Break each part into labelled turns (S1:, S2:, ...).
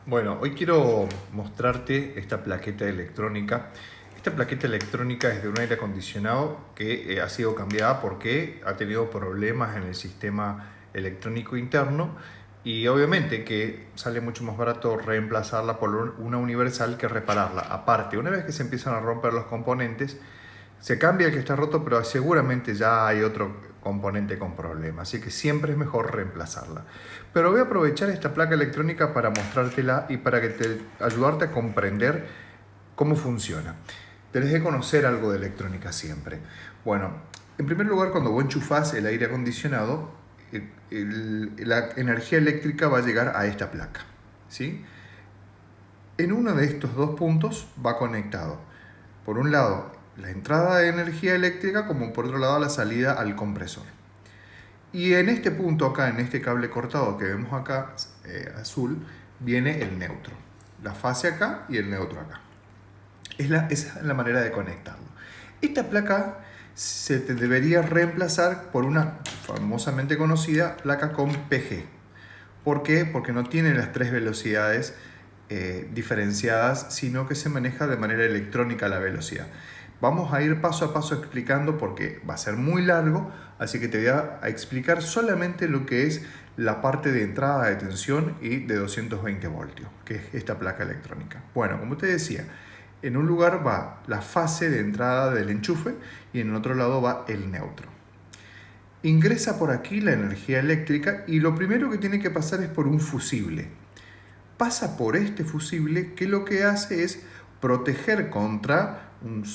S1: Bueno, hoy quiero mostrarte esta plaqueta electrónica. Esta plaqueta electrónica es de un aire acondicionado que ha sido cambiada porque ha tenido problemas en el sistema electrónico interno y obviamente que sale mucho más barato reemplazarla por una universal que repararla. Aparte, una vez que se empiezan a romper los componentes, se cambia el que está roto, pero seguramente ya hay otro componente con problemas, así que siempre es mejor reemplazarla. Pero voy a aprovechar esta placa electrónica para mostrártela y para ayudarte a comprender cómo funciona. Tenés que conocer algo de electrónica siempre. Bueno, en primer lugar, cuando vos enchufás el aire acondicionado, la energía eléctrica va a llegar a esta placa, ¿sí? En uno de estos dos puntos va conectado, por un lado, la entrada de energía eléctrica, como por otro lado la salida al compresor. Y en este punto acá, en este cable cortado que vemos acá, azul, viene el neutro. La fase acá y el neutro acá. Esa es la manera de conectarlo. Esta placa se debería reemplazar por una famosamente conocida placa con PG. ¿Por qué? Porque no tiene las tres velocidades diferenciadas, sino que se maneja de manera electrónica la velocidad. Vamos a ir paso a paso explicando porque va a ser muy largo, así que te voy a explicar solamente lo que es la parte de entrada de tensión y de 220 voltios, que es esta placa electrónica. Bueno, como te decía, en un lugar va la fase de entrada del enchufe y en el otro lado va el neutro. Ingresa por aquí la energía eléctrica y lo primero que tiene que pasar es por un fusible. Pasa por este fusible que lo que hace es proteger contra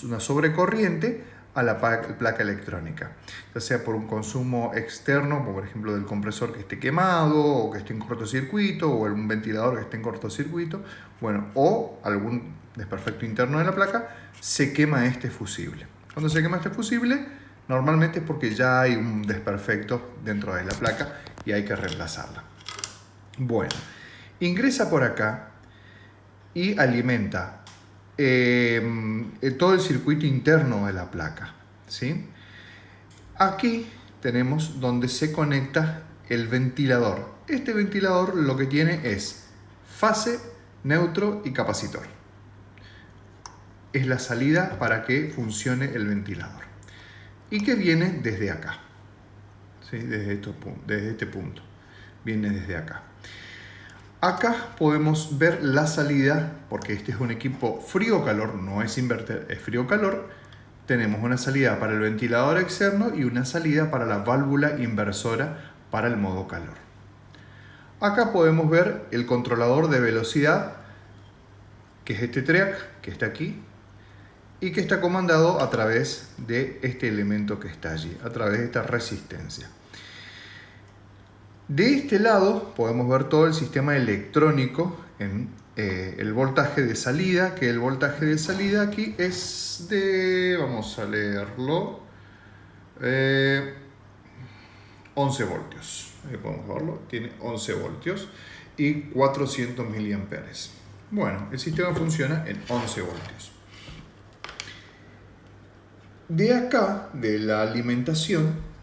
S1: una sobrecorriente a la placa electrónica, ya sea por un consumo externo, por ejemplo del compresor que esté quemado o que esté en cortocircuito o algún ventilador que esté en cortocircuito, bueno, o algún desperfecto interno de la placa, se quema este fusible. Cuando se quema este fusible, normalmente es porque ya hay un desperfecto dentro de la placa y hay que reemplazarla. Bueno, ingresa por acá y alimenta todo el circuito interno de la placa, ¿sí? Aquí tenemos donde se conecta el ventilador. Este ventilador lo que tiene es fase, neutro y capacitor. Es la salida para que funcione el ventilador. Y que viene desde acá, ¿sí? Desde este punto. Viene desde acá. Acá podemos ver la salida, porque este es un equipo frío-calor, no es inverter, es frío-calor. Tenemos una salida para el ventilador externo y una salida para la válvula inversora para el modo calor. Acá podemos ver el controlador de velocidad, que es este track, que está aquí, y que está comandado a través de este elemento que está allí, a través de esta resistencia. De este lado podemos ver todo el sistema electrónico en el voltaje de salida, que el voltaje de salida aquí es de, vamos a leerlo, 11 voltios. Ahí podemos verlo, tiene 11 voltios y 400 miliamperes. Bueno, el sistema funciona en 11 voltios. De acá, de la alimentación,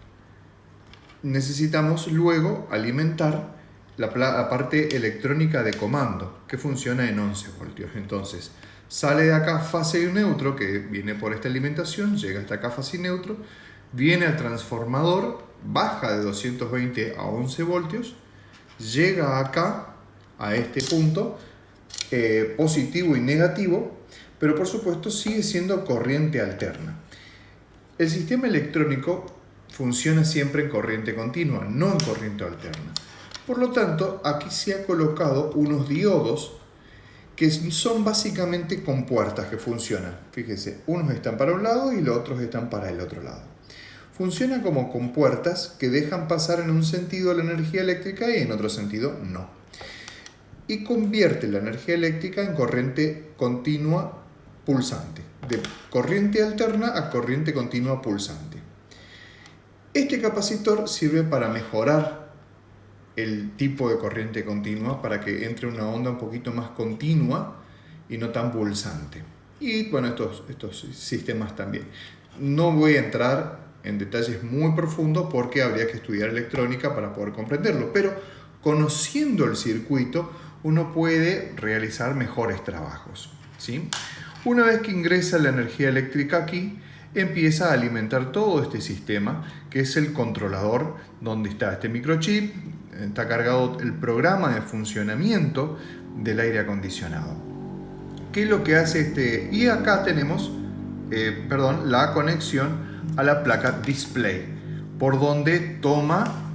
S1: necesitamos luego alimentar la parte electrónica de comando, que funciona en 11 voltios. Entonces, sale de acá fase y neutro, que viene por esta alimentación, llega hasta acá fase y neutro, viene al transformador, baja de 220 a 11 voltios, llega acá, a este punto, positivo y negativo, pero por supuesto sigue siendo corriente alterna. El sistema electrónico funciona siempre en corriente continua, no en corriente alterna. Por lo tanto, aquí se ha colocado unos diodos que son básicamente compuertas que funcionan. Fíjense, unos están para un lado y los otros están para el otro lado. Funcionan como compuertas que dejan pasar en un sentido la energía eléctrica y en otro sentido no. Y convierte la energía eléctrica en corriente continua pulsante, de corriente alterna a corriente continua pulsante. Este capacitor sirve para mejorar el tipo de corriente continua para que entre una onda un poquito más continua y no tan pulsante. Y bueno, estos sistemas también. No voy a entrar en detalles muy profundos porque habría que estudiar electrónica para poder comprenderlo, pero conociendo el circuito uno puede realizar mejores trabajos, ¿sí? Una vez que ingresa la energía eléctrica aquí, empieza a alimentar todo este sistema, que es el controlador donde está este microchip, está cargado el programa de funcionamiento del aire acondicionado. ¿Qué es lo que hace este? Y acá tenemos la conexión a la placa display, por donde toma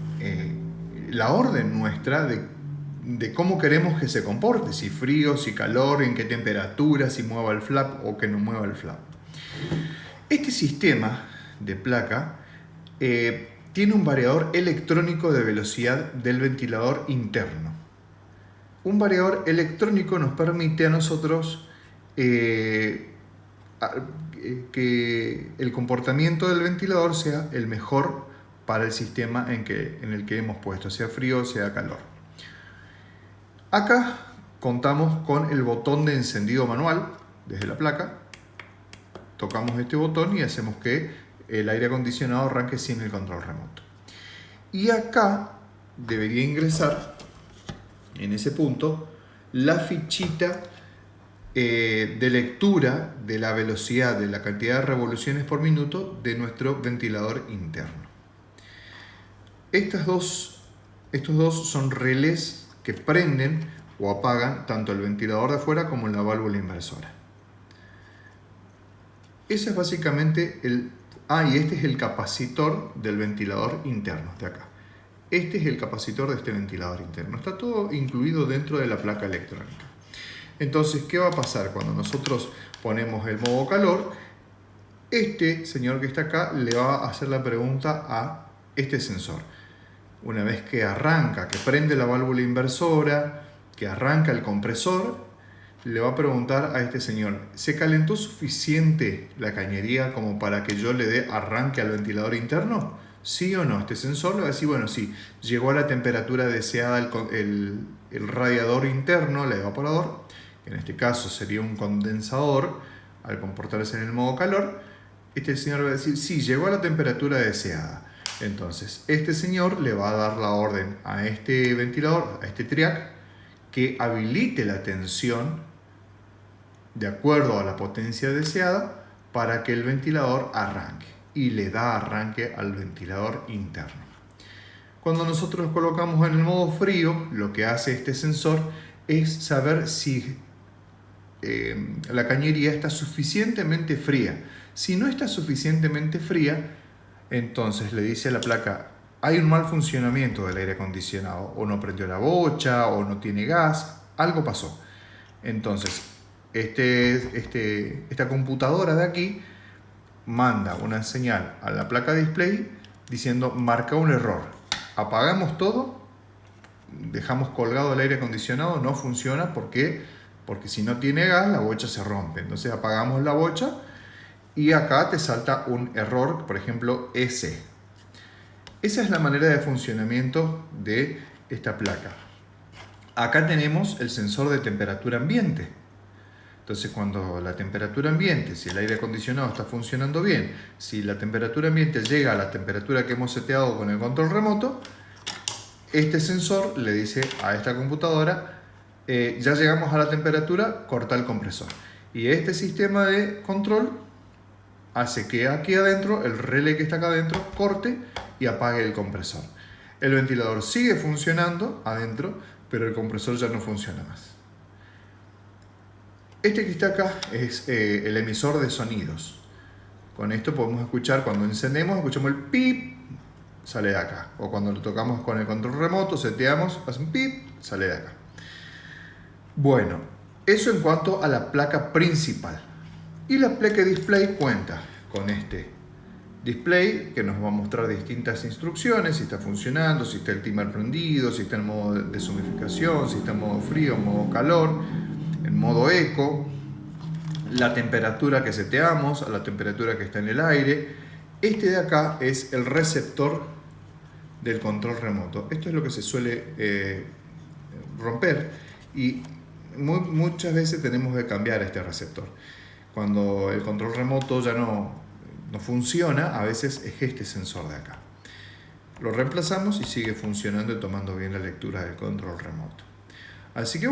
S1: la orden nuestra de cómo queremos que se comporte, si frío, si calor, en qué temperatura, si mueva el flap o que no mueva el flap. Este sistema de placa tiene un variador electrónico de velocidad del ventilador interno. Un variador electrónico nos permite a nosotros que el comportamiento del ventilador sea el mejor para el sistema en el que hemos puesto, sea frío o sea calor. Acá contamos con el botón de encendido manual desde la placa. Tocamos este botón y hacemos que el aire acondicionado arranque sin el control remoto. Y acá debería ingresar, en ese punto, la fichita de lectura de la velocidad, de la cantidad de revoluciones por minuto de nuestro ventilador interno. Estos dos son relés que prenden o apagan tanto el ventilador de afuera como la válvula inversora. Ese es básicamente y este es el capacitor del ventilador interno, de acá. Este es el capacitor de este ventilador interno. Está todo incluido dentro de la placa electrónica. Entonces, ¿qué va a pasar cuando nosotros ponemos el modo calor? Este señor que está acá le va a hacer la pregunta a este sensor. Una vez que arranca, que prende la válvula inversora, que arranca el compresor, le va a preguntar a este señor: ¿se calentó suficiente la cañería como para que yo le dé arranque al ventilador interno? ¿Sí o no? Este sensor le va a decir: bueno, sí, llegó a la temperatura deseada el radiador interno, el evaporador, que en este caso sería un condensador, al comportarse en el modo calor. Este señor va a decir: sí, llegó a la temperatura deseada. Entonces, este señor le va a dar la orden a este ventilador, a este triac, que habilite la tensión de acuerdo a la potencia deseada para que el ventilador arranque, y le da arranque al ventilador interno. Cuando nosotros colocamos en el modo frío, lo que hace este sensor es saber si la cañería está suficientemente fría. Si no está suficientemente fría, entonces le dice a la placa: hay un mal funcionamiento del aire acondicionado, o no prendió la bocha, o no tiene gas, algo pasó. Entonces, esta computadora de aquí manda una señal a la placa display diciendo: marca un error. Apagamos todo, dejamos colgado el aire acondicionado, no funciona. ¿Por qué? Porque si no tiene gas, la bocha se rompe. Entonces apagamos la bocha y acá te salta un error, por ejemplo, S. Esa es la manera de funcionamiento de esta placa. Acá tenemos el sensor de temperatura ambiente. Entonces, cuando la temperatura ambiente, si el aire acondicionado está funcionando bien, si la temperatura ambiente llega a la temperatura que hemos seteado con el control remoto, este sensor le dice a esta computadora: ya llegamos a la temperatura, corta el compresor. Y este sistema de control hace que aquí adentro, el relé que está acá adentro, corte y apague el compresor. El ventilador sigue funcionando adentro, pero el compresor ya no funciona más. Este que está acá es el emisor de sonidos. Con esto podemos escuchar, cuando encendemos, escuchamos el pip, sale de acá. O cuando lo tocamos con el control remoto, seteamos, hace un pip, sale de acá. Bueno, eso en cuanto a la placa principal. Y la placa display cuenta con este display que nos va a mostrar distintas instrucciones: si está funcionando, si está el timer prendido, si está en modo de deshumidificación, si está en modo frío, en modo calor, en modo eco, la temperatura que seteamos, a la temperatura que está en el aire. Este de acá es el receptor del control remoto. Esto es lo que se suele romper, y muchas veces tenemos que cambiar este receptor. Cuando el control remoto ya no funciona, a veces es este sensor de acá. Lo reemplazamos y sigue funcionando y tomando bien la lectura del control remoto. Así que